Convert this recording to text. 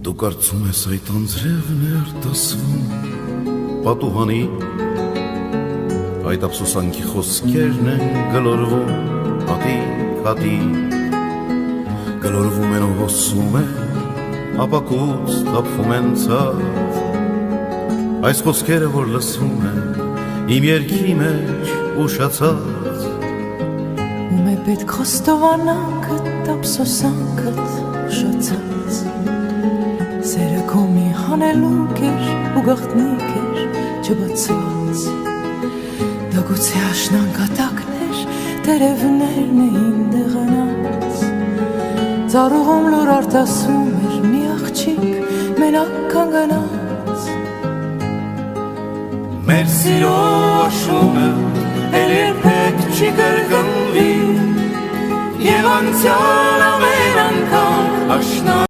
Դու կարծում ես այդ անձրևն էր դասվում պատուհանի, այդ ափսոսանքի խոսքերն են գլորվում հատիկ, գլորվում են ու հոսում են, ապակուց թափվում են ցած, այս խոսքերը որ լսում են իմ երգի մեջ ուշացած, ում է պետք խոստովանանքդ, ափսոսանքդ ուշացած, սերը քո մի հանելուկ էր ու գաղտնիք էր չբացված, դա գուցե աշնան կատակներ, տերևներն էին դեղանած, ծառուղում լուր արտասում էր մի աղջիկ մենակ կանգնած, մեր սիրո աշունը էլ երբեք չի կրկնվի, և անցյալ ամեն անգամ աշնան